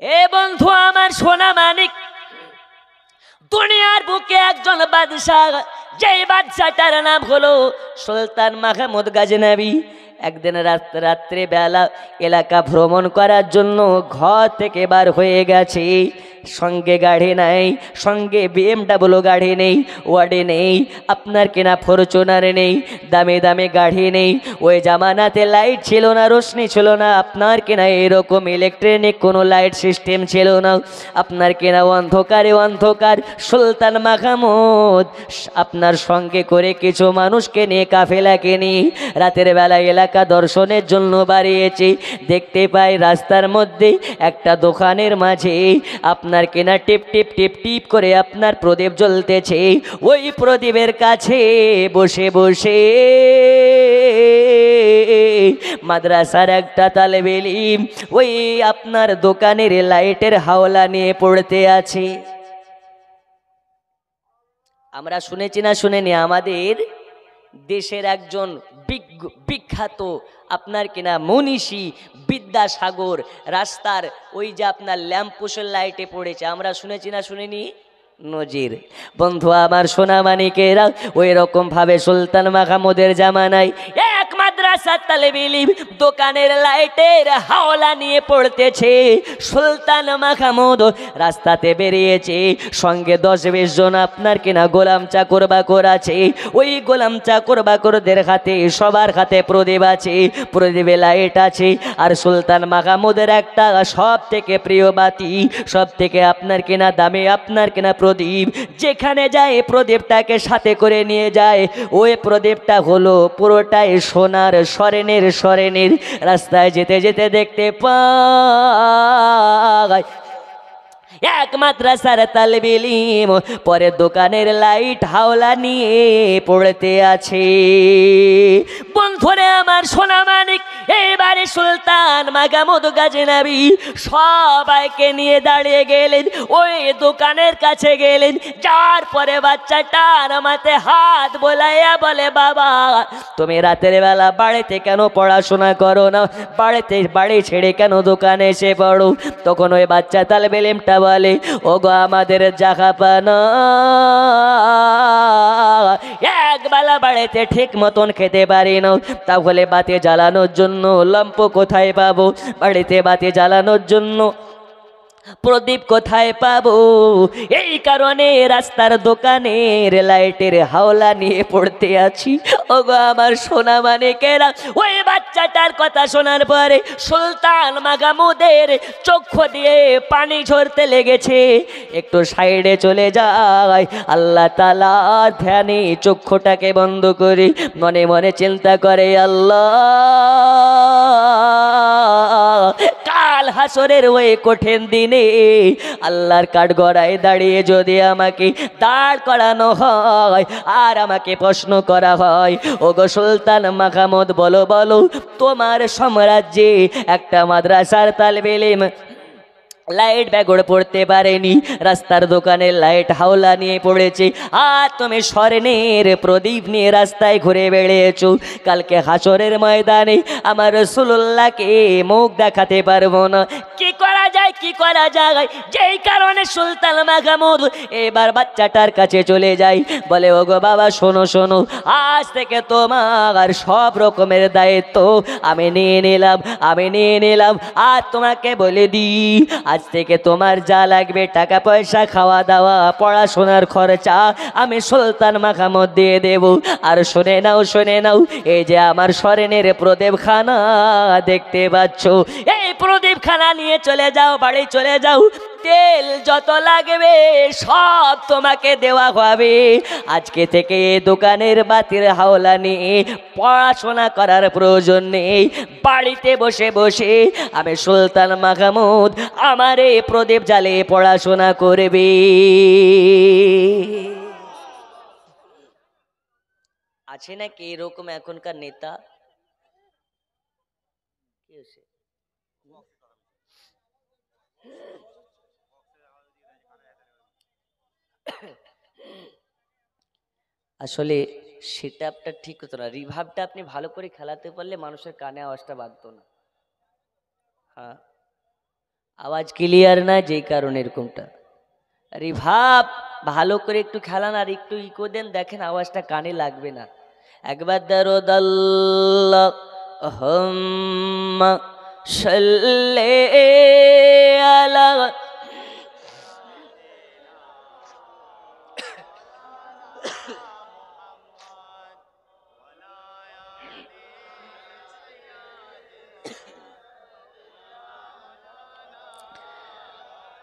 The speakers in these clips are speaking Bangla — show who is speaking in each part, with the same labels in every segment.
Speaker 1: এ বন্ধু আমার সোনা মানিক, দুনিয়ার বুকে একজন বাদশাহ, যেই বাদশাটার নাম হলো সুলতান মাহমুদ গাজনবী। একদিন রাত্রে বেলা এলাকা ভ্রমণ করার জন্য ঘর থেকে বার হয়ে গেছে। সঙ্গে গাড়ি নাই, সঙ্গে BMW গাড়ি নেই, ওয়ার্ডে নেই, আপনার কেনা ফরচুনার নেই, দামে দামে গাড়ি নেই। ওই জামানাতে লাইট ছিল না, রোশনি ছিল না, আপনার কেনা এরকম ইলেকট্রনিক কোনো লাইট সিস্টেম ছিল না। আপনার কেনা অন্ধকারে অন্ধকার। সুলতান মাহমুদ আপনার সঙ্গে করে কিছু মানুষকে নিয়ে কাফেলাকে নিয়ে রাতের বেলা এলাকা দর্শনের জন্য বাড়িয়েছে। দেখতে পাই রাস্তার মধ্যে একটা দোকানের মাঝে আপনার কেনা টিপ টিপ টিপ টিপ করে আপনার প্রদীপ জ্বলতেছে। ওই প্রদীপের কাছে বসে বসে মাদ্রাসার একটা তালেবে ইলম ওই আপনার দোকানের লাইটের হাওলা নিয়ে পড়তে আছে। আমরা শুনেছি না শুনেনি, আমাদের দেশের একজন বিখ্যাত আপনার কিনা মনীষী বিদ্যাসাগর রাস্তার ওই যে আপনার ল্যাম্পপোস্টের লাইটে পড়েছে, আমরা শুনেছি না শুনিনি? নজির। বন্ধু আমার সোনা মানিকেরা, ওই রকম ভাবে সুলতান মাহমুদের জামানায় এক মাদ্রাসার তালেবে ইলম দোকানের লাইটের হাওলা নিয়ে পড়তেছে। সুলতান মাহমুদ রাস্তাতে বেরিয়েছে, সঙ্গে 10-20 জন আপনার কিনা গোলাম চাকর বাকর আছে। ওই গোলাম চাকর বাকরদের হাতে সবার হাতে প্রদীপ আছে, প্রদীপে লাইট আছে। আর সুলতান মাহমুদের একটা সব থেকে প্রিয় বাতি, সব থেকে আপনার কিনা দামে আপনার কিনা প্রদীপ, যেখানে যায় প্রদীপটাকে সাথে করে নিয়ে যায়। ওই প্রদীপটা হলো পুরোটাই সোনার স্বর্ণের। রাস্তায় যেতে যেতে দেখতে পায় এক মাদ্রাসার তালেবে ইলম পরে দোকানের লাইট হাওলা নিয়ে পড়তে আছে। বন্ধুরে আমার সোনা মানিক, এইবারে সুলতান মাহমুদ গাজনবী সবাইকে নিয়ে দাঁড়িয়ে গেলেন, ওই দোকানের কাছে গেলেন। যার পরে বাচ্চাটার মাথায় হাত বোলাইয়া বলে, বাবা তুমি রাতের বেলা বাড়িতে কেন পড়াশোনা করো না? বাড়ি ছেড়ে কেন দোকানে এসে পড়ো? তখন ওই বাচ্চা তালেবে ইলমটা বলে, ওগো আমাদের জাহাপানা, একবেলা বাড়িতে ঠিক মতন খেতে পারি না, তাহলে বাতি জ্বালানোর জন্য লম্প কোথায় পাবো? বাড়িতে বাতি জ্বালানোর জন্য প্রদীপ কোথায় পাবো? এই কারণে রাস্তার দোকানের লাইটের হাওলা নিয়ে পড়তে আছি। ওগো আমার সোনা মানিকেরা, ওই বাচ্চাটার কথা শোনার পরে সুলতান মাহমুদের চক্ষু দিয়ে পানি ঝরতে লেগেছে। একটু সাইডে চলে যায়, আল্লাহ তাআলা ধ্যানে চক্ষুটাকে বন্ধ করে মনে মনে চিন্তা করে, আল্লাহ কাল হাসরের ওই কঠিন দিনে আল্লাহর কাঠগড়ায় দাঁড়িয়ে যদি আমাকে দাঁড় করানো হয় আর আমাকে প্রশ্ন করা হয়, ওগো সুলতান মাহমুদ বলো বলো তোমার সাম্রাজ্যে একটা মাদ্রাসার তালেবে ইলম লাইট ব্যাগড় পড়তে পারেনি, রাস্তার দোকানে লাইট হাওলা নিয়ে পড়েছে, আর তুমি স্বর্ণের প্রদীপ নিয়ে রাস্তায় ঘুরে বেড়িয়েছো, কালকে হাসরের ময়দানে আমার রাসূলুল্লাহকে মুখ দেখাতে পারবো না। কি করা যায়, কি করা যায়? যেই কারণে সুলতান মাহমুদ এবার বাচ্চাটার কাছে চলে যায়, বলে, ওগো বাবা শোনো শোনো, আজ থেকে তোমার সব রকমের দায়িত্ব আমি নিয়ে নিলাম। আর তোমাকে বলে দিই, আজ থেকে তোমার যা লাগবে টাকা পয়সা, খাওয়া দাওয়া, পড়াশোনার খরচা আমি সুলতান মাহমুদ দিয়ে দেব। আর শুনে নাও, এই যে আমার স্বর্ণের প্রদীপখানা দেখতে পাচ্ছ, এই প্রদীপখানা নিয়ে চলে যাও, বাড়ি চলে যাও, তেল যত লাগবে সব তোমাকে দেওয়া হবে। আজকে থেকে দোকানের বাতির হাওলা নিয়ে পড়াশোনা করার প্রয়োজন নেই, বাড়িতে বসে বসে আমি সুলতান মাহমুদ আমার এই প্রদীপ জ্বালিয়ে পড়াশোনা করবে। আছে নাকি এরকম এখনকার নেতা? আসলে সেটআপটা ঠিক হতো না, রিভাবটা আপনি ভালো করে খেলাতে পারলে মানুষের কানে আওয়াজটা বাজতো না। হ্যাঁ, আওয়াজ ক্লিয়ার না, যেই কারণে এরকমটা। রিভাব ভালো করে একটু খেলান আর একটু ইকো দেন, দেখেন আওয়াজটা কানে লাগবে না। একবার দারুদ আল্লাহুম্মা সাল্লি আলা।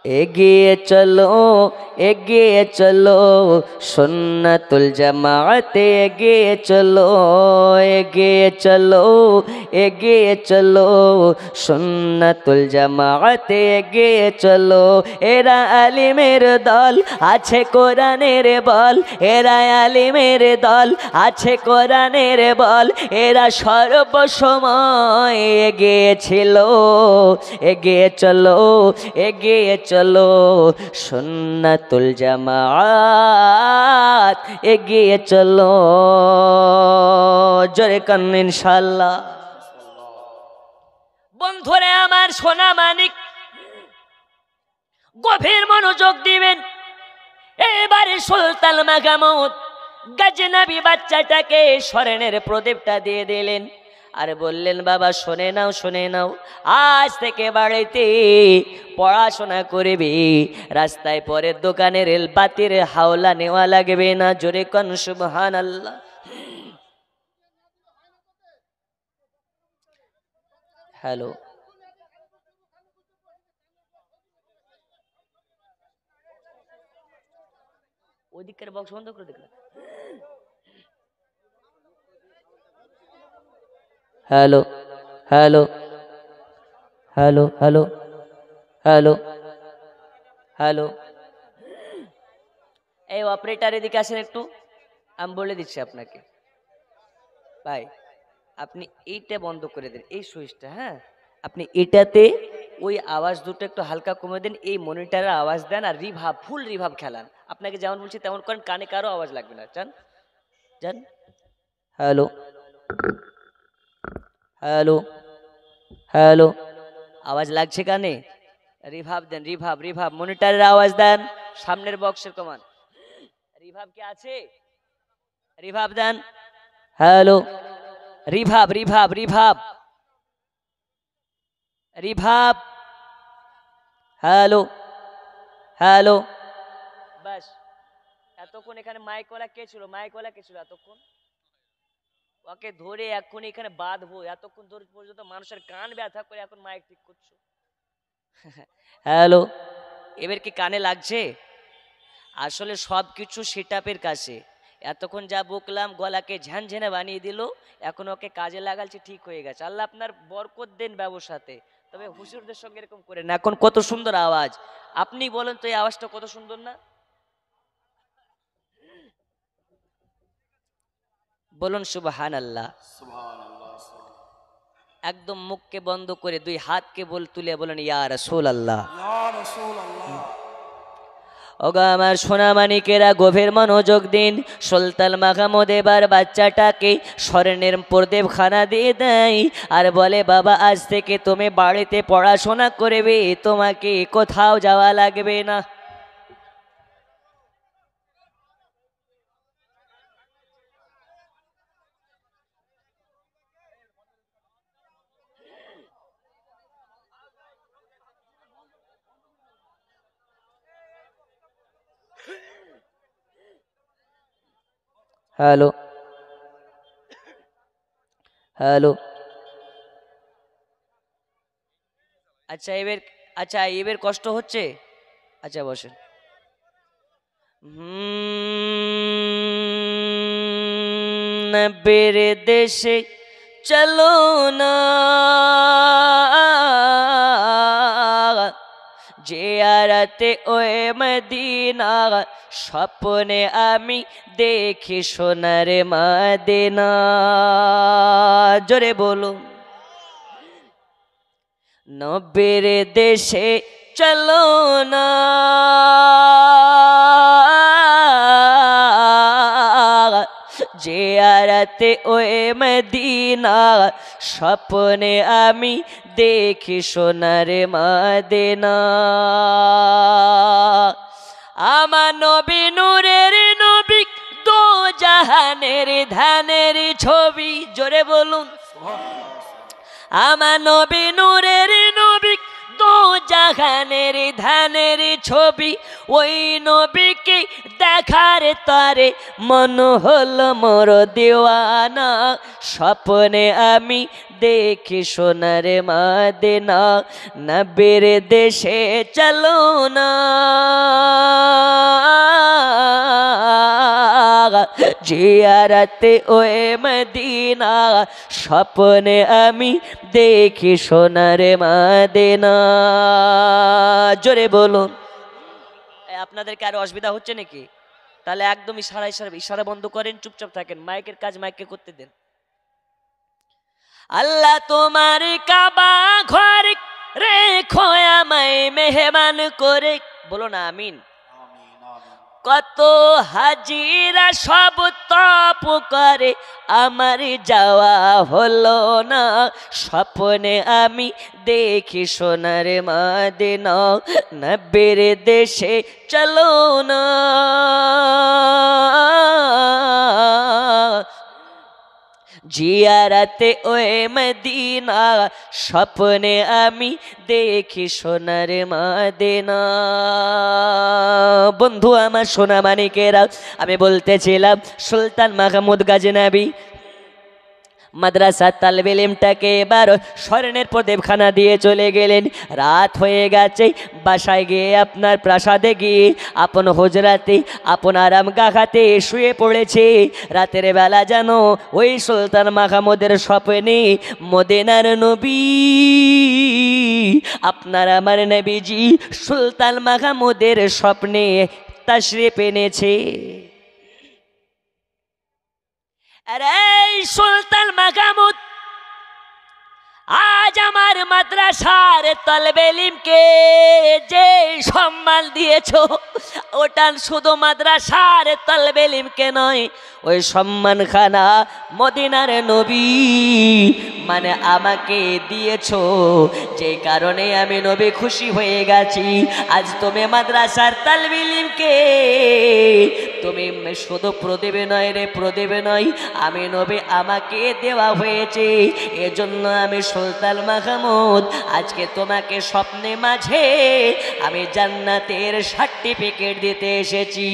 Speaker 1: এগিয়ে চলো, এগিয়ে চলো, সুন্নাতুল জামাতে এগিয়ে চলো, এগিয়ে চলো, এগিয়ে চলো, সুন্নাতুল জামাতে এগিয়ে চলো। এরা আলিমের দল, আছে কোরআনের বল, এরা আলিমের দল, আছে কোরআনের বল, এরা সর্বসময় এগিয়ে ছিল। এগিয়ে চলো, এগিয়ে চলো, সুন্নাতুল জামাত এগিয়ে চলো। জোরে কান ইনশাআল্লাহ। বন্ধুরে আমার সোনা মানিক, গভীর মনোযোগ দিবেন। এবারে সুলতান মাহমুদ গজনবী বাচ্চাটাকে স্বর্ণের প্রদীপটা দিয়ে দিলেন আর বললেন, বাবা শুনে নাও, শুনে নাও, আজ থেকে বাড়িতে পড়াশোনা করবি, রাস্তায় পরের দোকানে রেলবাতির হাওলা নেওয়া লাগবে না। জোরে কোন সুবহানাল্লাহ। হ্যালো, ওইদিকের বক্স বন্ধ করে দেখলাম। Hello hello hello hello hello hello, এই অপারেটর এদিকে আসেন একটু, আমি বলে দিচ্ছি আপনাকে। ভাই আপনি এইটা বন্ধ করে দেন, এই সুইচটা, হ্যাঁ আপনি এটাতে ওই আওয়াজ দুটো একটু হালকা কমে দেন, এই মনিটরের আওয়াজ দেন আর রিভাব, ফুল রিভাব খেলান। আপনাকে যেমন বলছি তেমন করেন, কানে কারো আওয়াজ লাগবে না। যান যান। হ্যালো হ্যালো হ্যালো, আওয়াজ লাগছে কানে? রিভাব দেন, রিভাব, রিভাব, মনিটরের আওয়াজ দেন, সামনের বক্সের কমান। রিভাব কি আছে? রিভাব দেন। হ্যালো, রিভাব, রিভাব, রিভাব, রিভাব। Hello hello. ব্যাস, এতক্ষণ এখানে মাইকওয়ালা কে ছিল? মাইকওয়ালা কে ছিল এতক্ষণ? ওকে ধরে এখন এখানে বাঁধবো, এতক্ষণ ধরে পর্যন্ত মানুষের কান ব্যথা করে এখন মাইক ঠিক করছো। হ্যালো, এবার কি কানে লাগছে? আসলে সব কিছু সেটআপের কাছে। এতক্ষণ যা বকলাম গলাকে ঝানঝানে বানিয়ে দিল, এখন ওকে কাজে লাগালছে, ঠিক হয়ে গেছে। আল্লাহ আপনার বরকত দেন ব্যবসাতে, তবে হুজুরদের সঙ্গে এরকম করে না। এখন কত সুন্দর আওয়াজ, আপনি বলেন তো এই আওয়াজটা কত সুন্দর না? বলুন সুবহানাল্লাহ। একদম মুখকে বন্ধ করে দুই হাতকে তুলে বলেন ইয়া রাসূলুল্লাহ। ওগো আমার সোনামানিকেরা, গভীর মনোযোগ দিন। সুলতান মাহমুদ এবার বাচ্চাটাকে স্বর্ণের প্রদীপ খানা দিয়ে দেয় আর বলে, বাবা আজ থেকে তুমি বাড়িতে পড়াশোনা করবে, তোমাকে কোথাও যাওয়া লাগবে না। Hello hello. আচ্ছা এবার, আচ্ছা এবার কষ্ট হচ্ছে? আচ্ছা বসেন। নব্বের দেশে চলো না, জিয়ারতে ওয়ে মদিনা, স্বপ্নে আমি দেখি সোনার মদিনা। জোরে বলো। নব্বের দেশে চলো না, জিয়ারতে ওয়ে মদিনা, স্বপ্নে আমি দেখি সোনার মদিনা। আমার নবী নূরের নবী, দো জাহানের ধানের ছবি, জোরে বলুন। আমার নবী নূরের নবী, দো জাহানের ধানের ছবি, ওই নবীকে দেখার তারে মন হলো মোর দেওয়ানা। স্বপ্নে আমি দেখি সোনার মদিনা, নবীর দেশে চলো না জিয়ারতে ওয়ে মদিনা। স্বপ্নে আমি দেখি সোনার মদিনা। জোরে বলুন। আপনাদের কারো অসুবিধা হচ্ছে নাকি? তাহলে একদম ইশারা বন্ধ করেন, চুপচাপ থাকেন, মাইকের কাজ মাইকে করতে দেন। আল্লাহ তোমার কাবা ঘর রেখো আমায় মেহমান করে, বলো না আমিন। কত হাজিরা সব তপ করে, আমার যাওয়া হলো না। স্বপ্নে আমি দেখি সোনার মদিনা, নবীর দেশে চলো না জিয়ারতে ওয়ে মদিনা। স্বপ্নে আমি দেখি সোনার মদিনা। বন্ধু আমার সোনা মানিকেরা, আমি বলতেছিলাম সুলতান মাহমুদ গাজনবী মাদ্রাসা তালবে ইলমটাকে এবার স্বর্ণের প্রদীপখানা দিয়ে চলে গেলেন। রাত হয়ে গেছে, বাসায় গিয়ে আপনার প্রাসাদে গিয়ে আপন হুজরাতে আপন আরাম গাখাতে শুয়ে পড়েছে। রাতের বেলা যেন ওই সুলতান মাহমুদের স্বপ্নে মদিনার নবী, আপনার আমার নবীজি সুলতান মাহমুদের স্বপ্নে তাশরিফ এনেছে। আরে সুলতান মাহমুদ, আজ আমার মাদ্রাসার তালবে ইলমকে যে সম্মান দিয়েছো, ওটা শুধু মাদ্রাসার তালবে ইলমকে নয়, ওই সম্মানখানা মদিনার নবী মানে আমাকে দিয়েছো, যে কারণে আমি নবী খুশি হয়ে গেছি। আজ তুমি মাদ্রাসার তালবে ইলমকে তুমি শুধু প্রদীপে নয় রে, প্রদীপে নয়, আমি নবী আমাকে দেওয়া হয়েছে। এজন্য আমি সুলতান মাহমুদ আজকে তোমাকে স্বপ্নে মাঝে আমি জান্নাতের সার্টিফিকেট দিতে এসেছি।